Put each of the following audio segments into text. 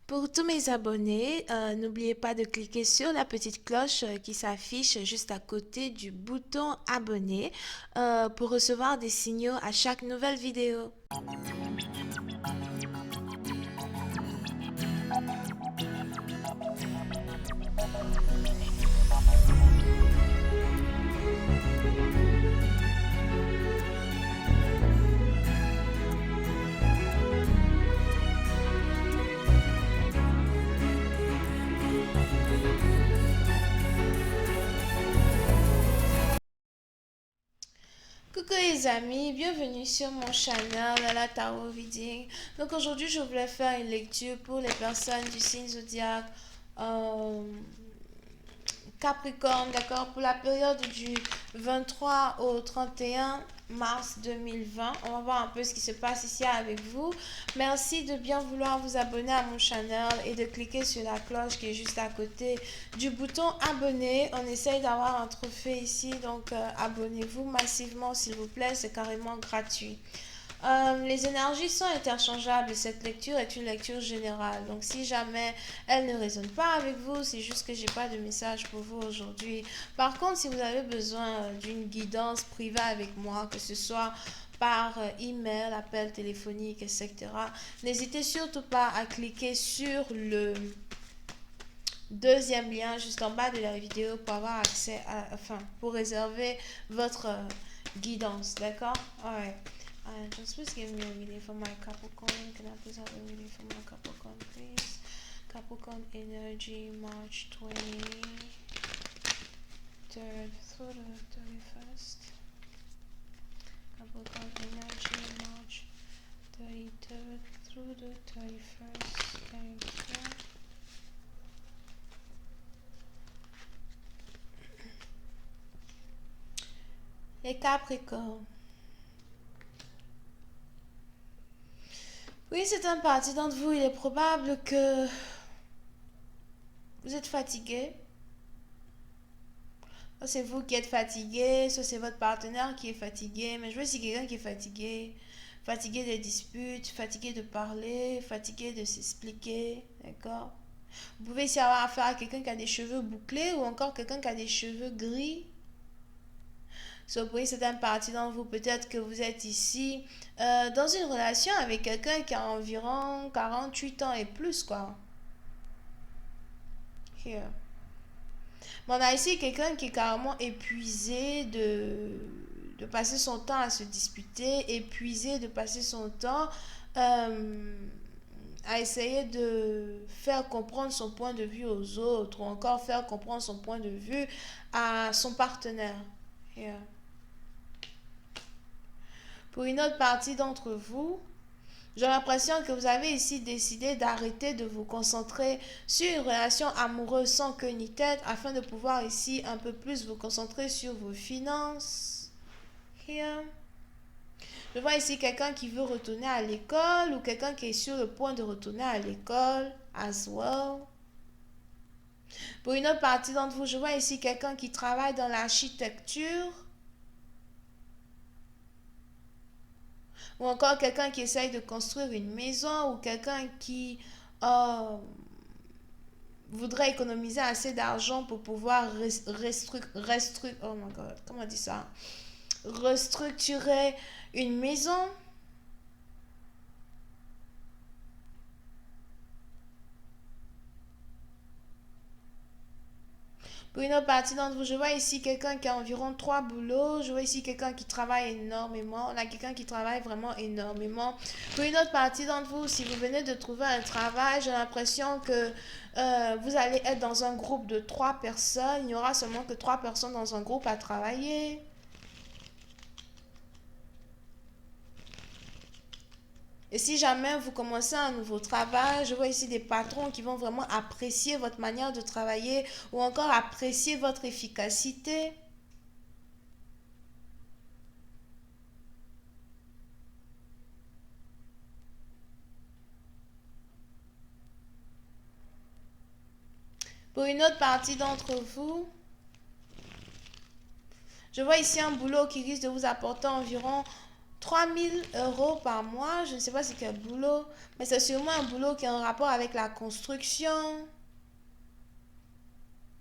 Pour tous mes abonnés, n'oubliez pas de cliquer sur la petite cloche qui s'affiche juste à côté du bouton abonner pour recevoir des signaux à chaque nouvelle vidéo. Coucou les amis, bienvenue sur mon channel la Tarot Reading. Donc aujourd'hui je voulais faire une lecture pour les personnes du signe zodiaque euh, Capricorne, d'accord, pour la période du 23 au 31 mars 2020. On va voir un peu ce qui se passe ici avec vous. Merci de bien vouloir vous abonner à mon channel et de cliquer sur la cloche qui est juste à côté du bouton abonner. On essaye d'avoir un trophée ici, donc abonnez-vous massivement s'il vous plaît, c'est carrément gratuit. Les énergies sont interchangeables et cette lecture est une lecture générale. Donc si jamais elle ne résonne pas avec vous, c'est juste que j'ai pas de message pour vous aujourd'hui. Par contre, si vous avez besoin d'une guidance privée avec moi, que ce soit par email, appel téléphonique, etc., n'hésitez surtout pas à cliquer sur le deuxième lien juste en bas de la vidéo pour avoir accès à, enfin, pour réserver votre guidance, d'accord? Alright. Just please give me a reading for my Capricorn. Can I please have a reading for my Capricorn, please? Capricorn energy, March 23rd through the 31st. Capricorn energy, March 23rd through the 31st. Thank you. Les Capricornes. Oui, c'est un parti d'entre vous. Il est probable que vous êtes fatigué. Soit c'est vous qui êtes fatigué, soit c'est votre partenaire qui est fatigué. Mais je veux aussi quelqu'un qui est fatigué. Fatigué des disputes, fatigué de parler, fatigué de s'expliquer. D'accord? Vous pouvez aussi avoir affaire à quelqu'un qui a des cheveux bouclés ou encore quelqu'un qui a des cheveux gris. So, pour certaines parties d'entre vous, peut-être que vous êtes ici dans une relation avec quelqu'un qui a environ 48 ans et plus, quoi. Here. Mais on a ici quelqu'un qui est carrément épuisé de passer son temps à se disputer, épuisé de passer son temps euh, à essayer de faire comprendre son point de vue aux autres ou encore faire comprendre son point de vue à son partenaire. Yeah. Pour une autre partie d'entre vous, j'ai l'impression que vous avez ici décidé d'arrêter de vous concentrer sur une relation amoureuse sans queue ni tête afin de pouvoir ici un peu plus vous concentrer sur vos finances. Here. Je vois ici quelqu'un qui veut retourner à l'école ou quelqu'un qui est sur le point de retourner à l'école as well. Pour une autre partie d'entre vous, je vois ici quelqu'un qui travaille dans l'architecture ou encore quelqu'un qui essaye de construire une maison ou quelqu'un qui euh, voudrait économiser assez d'argent pour pouvoir oh my god, comment on dit ça? Restructurer une maison. Pour une autre partie d'entre vous, je vois ici quelqu'un qui a environ 3 boulots. Je vois ici quelqu'un qui travaille énormément. On a quelqu'un qui travaille vraiment énormément. Pour une autre partie d'entre vous, si vous venez de trouver un travail, j'ai l'impression que vous allez être dans un groupe de 3 personnes. Il n'y aura seulement que 3 personnes dans un groupe à travailler. Et si jamais vous commencez un nouveau travail, je vois ici des patrons qui vont vraiment apprécier votre manière de travailler ou encore apprécier votre efficacité. Pour une autre partie d'entre vous, je vois ici un boulot qui risque de vous apporter environ 3 000 € par mois, je ne sais pas c'est quel boulot, mais c'est sûrement un boulot qui a un rapport avec la construction,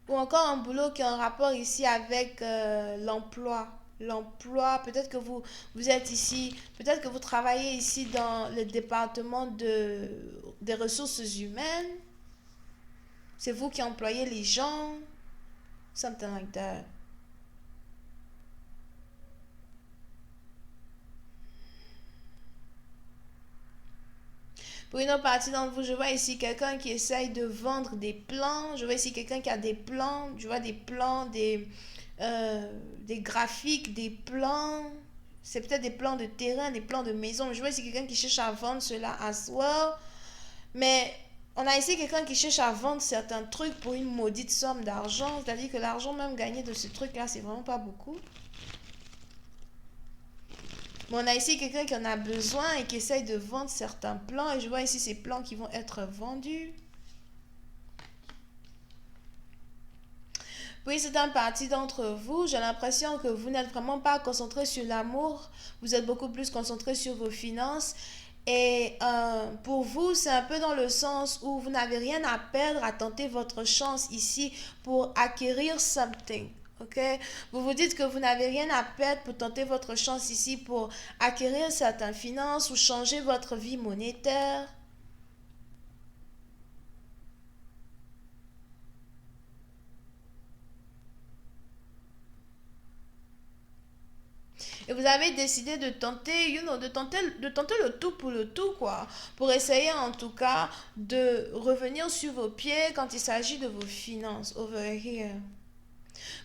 ou encore un boulot qui a un rapport ici avec l'emploi. L'emploi, peut-être que vous êtes ici, peut-être que vous travaillez ici dans le département des ressources humaines. C'est vous qui employez les gens. Something like that. Pour une autre partie d'entre vous, je vois ici quelqu'un qui essaye de vendre des plans. Je vois ici quelqu'un qui a des plans. Je vois des plans, des graphiques, des plans. C'est peut-être des plans de terrain, des plans de maison. Je vois ici quelqu'un qui cherche à vendre cela as well. Mais on a ici quelqu'un qui cherche à vendre certains trucs pour une maudite somme d'argent. C'est-à-dire que l'argent même gagné de ce truc-là, c'est vraiment pas beaucoup. Mais on a ici quelqu'un qui en a besoin et qui essaye de vendre certains plans. Et je vois ici ces plans qui vont être vendus. Puis c'est une partie d'entre vous, j'ai l'impression que vous n'êtes vraiment pas concentré sur l'amour. Vous êtes beaucoup plus concentré sur vos finances. Et pour vous, c'est un peu dans le sens où vous n'avez rien à perdre à tenter votre chance ici pour acquérir something. Ok? Vous vous dites que vous n'avez rien à perdre pour tenter votre chance ici pour acquérir certaines finances ou changer votre vie monétaire. Et vous avez décidé de tenter, de tenter le tout pour le tout, quoi. Pour essayer, en tout cas, de revenir sur vos pieds quand il s'agit de vos finances. Over here.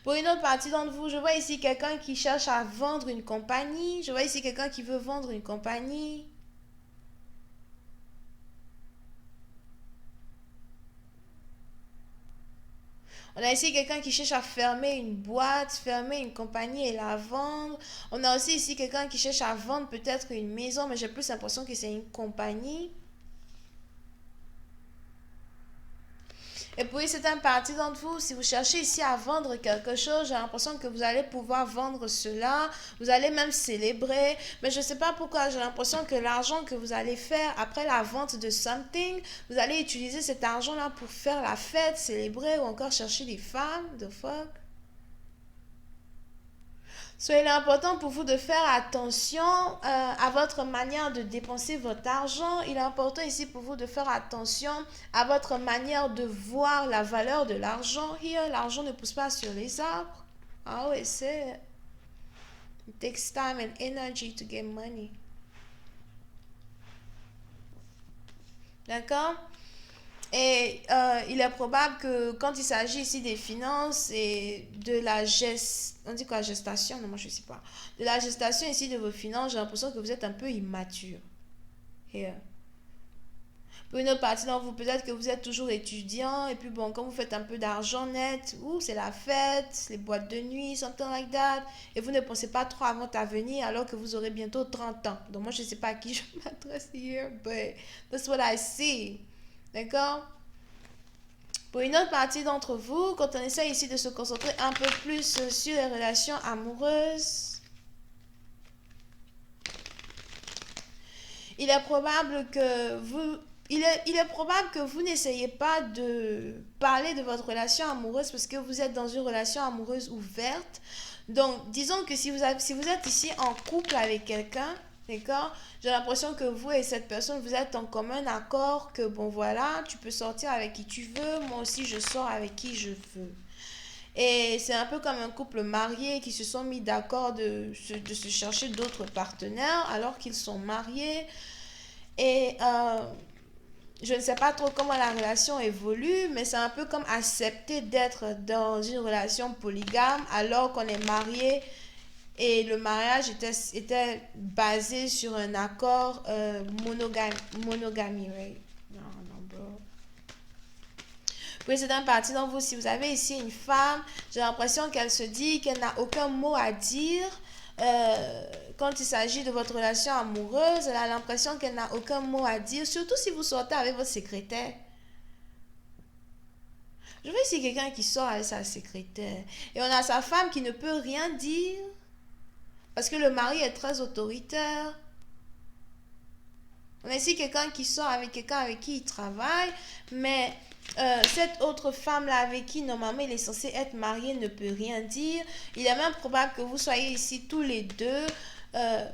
Pour une autre partie d'entre vous, je vois ici quelqu'un qui cherche à vendre une compagnie. Je vois ici quelqu'un qui veut vendre une compagnie. On a ici quelqu'un qui cherche à fermer une boîte, fermer une compagnie et la vendre. On a aussi ici quelqu'un qui cherche à vendre peut-être une maison, mais j'ai plus l'impression que c'est une compagnie. Et puis, c'est un parti d'entre vous, si vous cherchez ici à vendre quelque chose, j'ai l'impression que vous allez pouvoir vendre cela. Vous allez même célébrer. Mais je ne sais pas pourquoi, j'ai l'impression que l'argent que vous allez faire après la vente de something, vous allez utiliser cet argent-là pour faire la fête, célébrer ou encore chercher des femmes. The fuck? So, il est important pour vous de faire attention à votre manière de dépenser votre argent. Il est important ici pour vous de faire attention à votre manière de voir la valeur de l'argent. Here, l'argent ne pousse pas sur les arbres. I always say it. It takes time and energy to get money. D'accord? Et il est probable que quand il s'agit ici des finances et de la on dit quoi, gestation? Non, moi je ne sais pas. De la gestation ici de vos finances, j'ai l'impression que vous êtes un peu immature. Et, pour une autre partie d'entre vous, peut-être que vous êtes toujours étudiant et puis bon, quand vous faites un peu d'argent net, ou c'est la fête, les boîtes de nuit, something like that, et vous ne pensez pas trop à votre avenir alors que vous aurez bientôt 30 ans. Donc moi je ne sais pas à qui je m'adresse here, but that's what I see. D'accord? Pour une autre partie d'entre vous, quand on essaie ici de se concentrer un peu plus sur les relations amoureuses, il est probable que il est probable que vous n'essayez pas de parler de votre relation amoureuse parce que vous êtes dans une relation amoureuse ouverte. Donc, disons que si vous êtes ici en couple avec quelqu'un, d'accord, j'ai l'impression que vous et cette personne, vous êtes en commun accord que, bon, voilà, tu peux sortir avec qui tu veux, moi aussi je sors avec qui je veux. Et c'est un peu comme un couple marié qui se sont mis d'accord de se chercher d'autres partenaires alors qu'ils sont mariés. Et je ne sais pas trop comment la relation évolue, mais c'est un peu comme accepter d'être dans une relation polygame alors qu'on est marié et le mariage était basé sur un accord monogamie, right? Non, non, bro. Précédente partie dans vous, si vous avez ici une femme, j'ai l'impression qu'elle se dit qu'elle n'a aucun mot à dire quand il s'agit de votre relation amoureuse. Elle a l'impression qu'elle n'a aucun mot à dire, surtout si vous sortez avec votre secrétaire. Je veux ici quelqu'un qui sort avec sa secrétaire. Et on a sa femme qui ne peut rien dire Parce que le mari est très autoritaire. On a ici quelqu'un qui sort avec quelqu'un avec qui il travaille, mais cette autre femme-là avec qui normalement il est censé être marié ne peut rien dire. Il est même probable que vous soyez ici tous les deux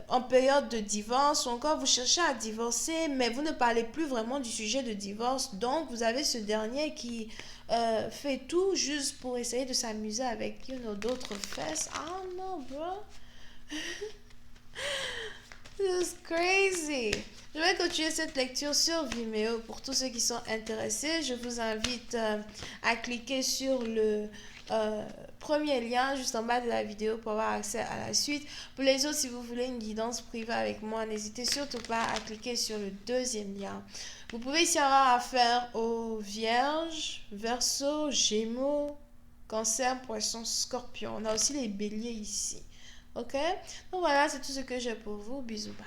en période de divorce ou encore vous cherchez à divorcer, mais vous ne parlez plus vraiment du sujet de divorce. Donc vous avez ce dernier qui fait tout juste pour essayer de s'amuser avec d'autres fesses. I don't know, bro. This is crazy. Je vais continuer cette lecture sur Vimeo. Pour tous ceux qui sont intéressés, je vous invite à cliquer sur le premier lien juste en bas de la vidéo pour avoir accès à la suite. Pour les autres, si vous voulez une guidance privée avec moi, n'hésitez surtout pas à cliquer sur le deuxième lien. Vous pouvez ici avoir affaire aux vierges, verseaux, gémeaux, cancer, poisson, scorpion. On a aussi les béliers ici. Ok? Donc voilà, c'est tout ce que j'ai pour vous. Bisous, bye.